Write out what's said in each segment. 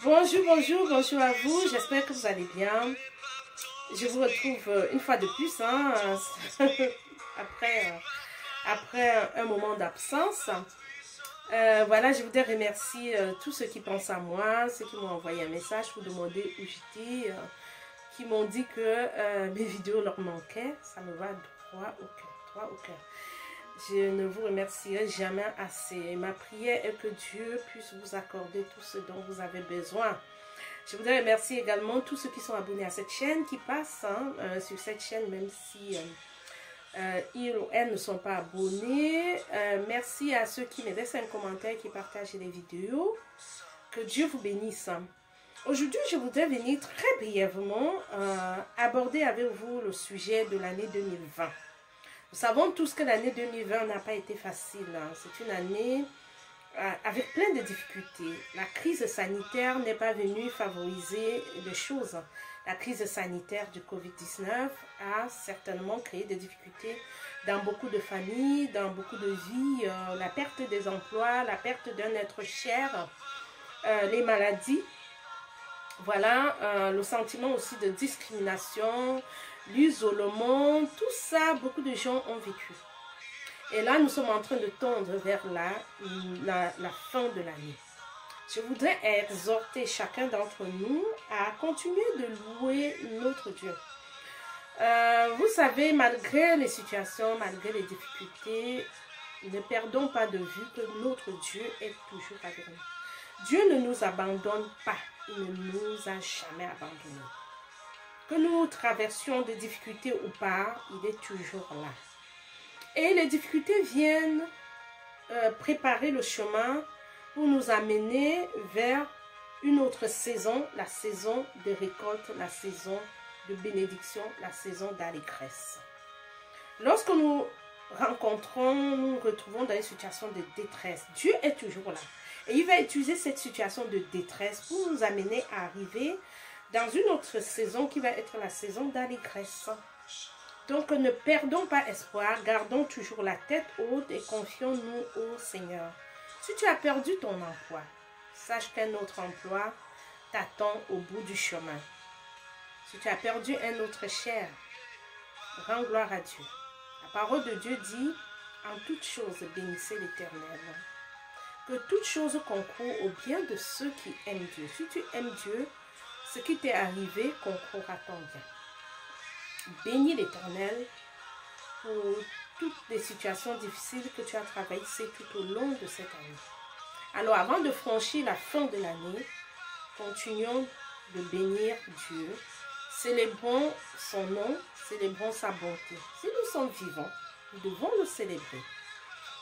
Bonjour, bonjour, bonjour à vous. J'espère que vous allez bien. Je vous retrouve une fois de plus après un moment d'absence. Voilà, je voudrais remercier tous ceux qui pensent à moi, ceux qui m'ont envoyé un message pour demander où j'étais, qui m'ont dit que mes vidéos leur manquaient. Ça me va droit au cœur. Je ne vous remercierai jamais assez. Ma prière est que Dieu puisse vous accorder tout ce dont vous avez besoin. Je voudrais remercier également tous ceux qui sont abonnés à cette chaîne, qui passent sur cette chaîne, même si ils ou elles ne sont pas abonnés. Merci à ceux qui me laissent un commentaire, qui partagent les vidéos. Que Dieu vous bénisse. Aujourd'hui, je voudrais venir très brièvement aborder avec vous le sujet de l'année 2020. Nous savons tous que l'année 2020 n'a pas été facile. C'est une année avec plein de difficultés. La crise sanitaire n'est pas venue favoriser les choses. La crise sanitaire du Covid-19 a certainement créé des difficultés dans beaucoup de familles, dans beaucoup de vies. La perte des emplois, la perte d'un être cher, les maladies. Voilà, le sentiment aussi de discrimination, l'isolement, tout ça, beaucoup de gens ont vécu. Et là, nous sommes en train de tendre vers la fin de l'année. Je voudrais exhorter chacun d'entre nous à continuer de louer notre Dieu. Vous savez, malgré les situations, malgré les difficultés, ne perdons pas de vue que notre Dieu est toujours avec nous. Dieu ne nous abandonne pas, il ne nous a jamais abandonnés. Que nous traversions des difficultés ou pas, il est toujours là. Et les difficultés viennent préparer le chemin pour nous amener vers une autre saison, la saison de récolte, la saison de bénédiction, la saison d'allégresse. Lorsque nous nous retrouvons dans une situation de détresse, Dieu est toujours là. Et il va utiliser cette situation de détresse pour nous amener à arriver dans une autre saison qui va être la saison d'allégresse. Donc ne perdons pas espoir, gardons toujours la tête haute et confions-nous au Seigneur. Si tu as perdu ton emploi, sache qu'un autre emploi t'attend au bout du chemin. Si tu as perdu un autre cher, rends gloire à Dieu. La parole de Dieu dit, en toutes choses, bénissez l'Éternel. Que toutes choses concourent au bien de ceux qui aiment Dieu. Si tu aimes Dieu, ce qui t'est arrivé concourt à ton bien. Bénis l'Éternel pour toutes les situations difficiles que tu as traversées tout au long de cette année. Alors, avant de franchir la fin de l'année, continuons de bénir Dieu. Célébrons son nom, célébrons sa bonté. Si nous sommes vivants, nous devons le célébrer.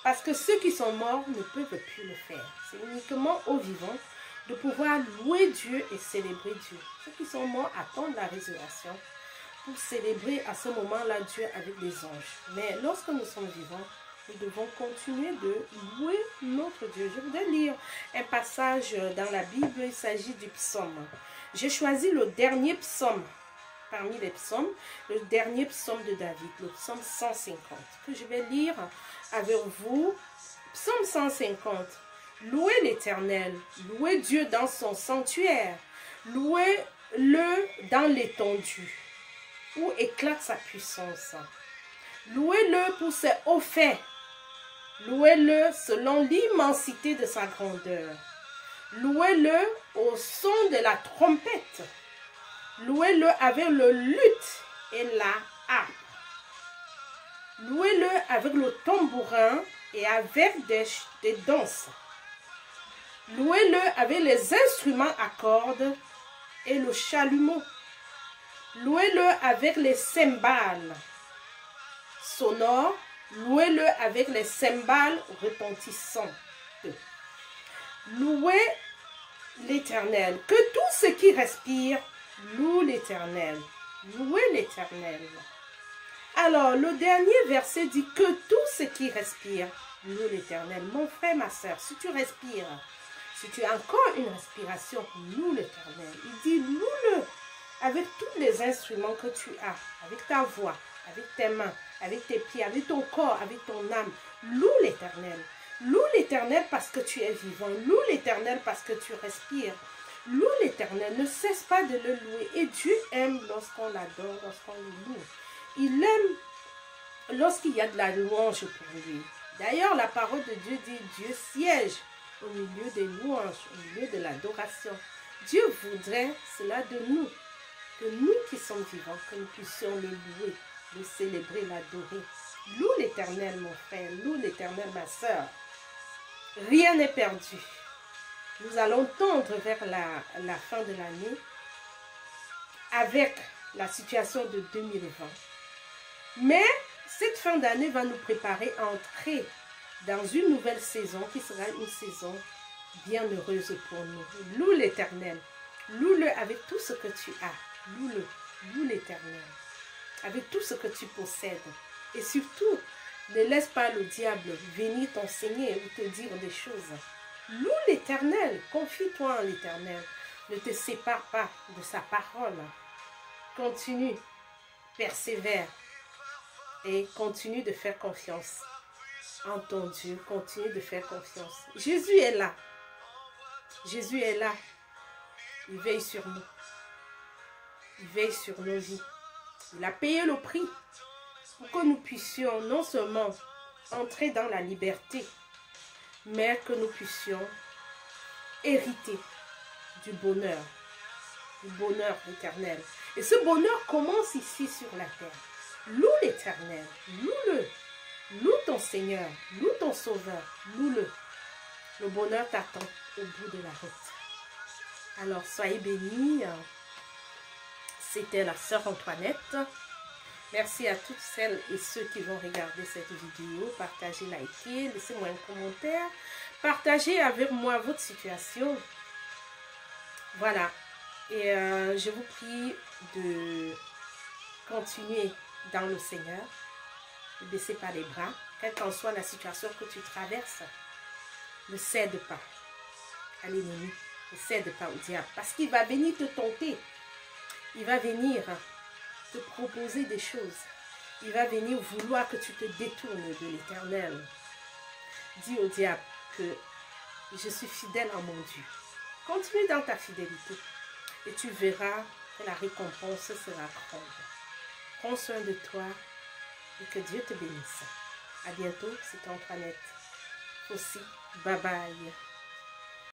Parce que ceux qui sont morts ne peuvent plus le faire. C'est uniquement aux vivants de pouvoir louer Dieu et célébrer Dieu. Ceux qui sont morts attendent la résurrection pour célébrer à ce moment-là Dieu avec les anges. Mais lorsque nous sommes vivants, nous devons continuer de louer notre Dieu. Je voudrais lire un passage dans la Bible, il s'agit du psaume. J'ai choisi le dernier psaume, parmi les psaumes, le dernier psaume de David, le psaume 150, que je vais lire avec vous. Psaume 150. Louez l'Éternel, louez Dieu dans son sanctuaire, louez-le dans l'étendue, où éclate sa puissance. Louez-le pour ses hauts faits, louez-le selon l'immensité de sa grandeur. Louez-le au son de la trompette, louez-le avec le luth et la harpe. Louez-le avec le tambourin et avec des danses. Louez-le avec les instruments à cordes et le chalumeau. Louez-le avec les cymbales sonores. Louez-le avec les cymbales retentissantes. Louez l'Éternel. Que tout ce qui respire loue l'Éternel. Louez l'Éternel. Alors, le dernier verset dit que tout ce qui respire loue l'Éternel. Mon frère, ma soeur, si tu respires, si tu as encore une respiration, loue l'Éternel. Il dit loue-le avec tous les instruments que tu as, avec ta voix, avec tes mains, avec tes pieds, avec ton corps, avec ton âme. Loue l'Éternel. Loue l'Éternel parce que tu es vivant. Loue l'Éternel parce que tu respires. Loue l'Éternel, ne cesse pas de le louer. Et Dieu aime lorsqu'on l'adore, lorsqu'on le loue. Il aime lorsqu'il y a de la louange pour lui. D'ailleurs, la parole de Dieu dit, Dieu siège au milieu des louanges, au milieu de l'adoration. Dieu voudrait cela de nous, que nous qui sommes vivants, que nous puissions le louer, le célébrer, l'adorer. Loue l'Éternel, mon frère, loue l'Éternel, ma sœur. Rien n'est perdu. Nous allons tendre vers la fin de l'année avec la situation de 2020. Mais cette fin d'année va nous préparer à entrer dans une nouvelle saison qui sera une saison bien heureuse pour nous. Loue l'Éternel. Loue-le avec tout ce que tu as. Loue-le. Loue l'Éternel. Avec tout ce que tu possèdes. Et surtout, ne laisse pas le diable venir t'enseigner ou te dire des choses. Loue l'Éternel. Confie-toi en l'Éternel. Ne te sépare pas de sa parole. Continue. Persévère. Et continue de faire confiance en ton Dieu. Continue de faire confiance. Jésus est là. Jésus est là. Il veille sur nous. Il veille sur nos vies. Il a payé le prix pour que nous puissions non seulement entrer dans la liberté, mais que nous puissions hériter du bonheur éternel. Et ce bonheur commence ici sur la terre. Loue l'Éternel, loue-le, loue ton Seigneur, loue ton Sauveur, loue-le. Le bonheur t'attend au bout de la route. Alors, soyez bénis. C'était la sœur Antoinette. Merci à toutes celles et ceux qui vont regarder cette vidéo. Partagez, likez, laissez-moi un commentaire. Partagez avec moi votre situation. Voilà. Et je vous prie de continuer dans le Seigneur. Ne baissez pas les bras. Quelle qu'en soit la situation que tu traverses, ne cède pas à l'ennemi. Ne cède pas au diable. Parce qu'il va venir te tenter. Il va venir te proposer des choses. Il va venir vouloir que tu te détournes de l'Éternel. Dis au diable que je suis fidèle à mon Dieu. Continue dans ta fidélité et tu verras que la récompense sera grande. Prends soin de toi et que Dieu te bénisse. À bientôt, c'est Antoinette. Aussi, bye bye.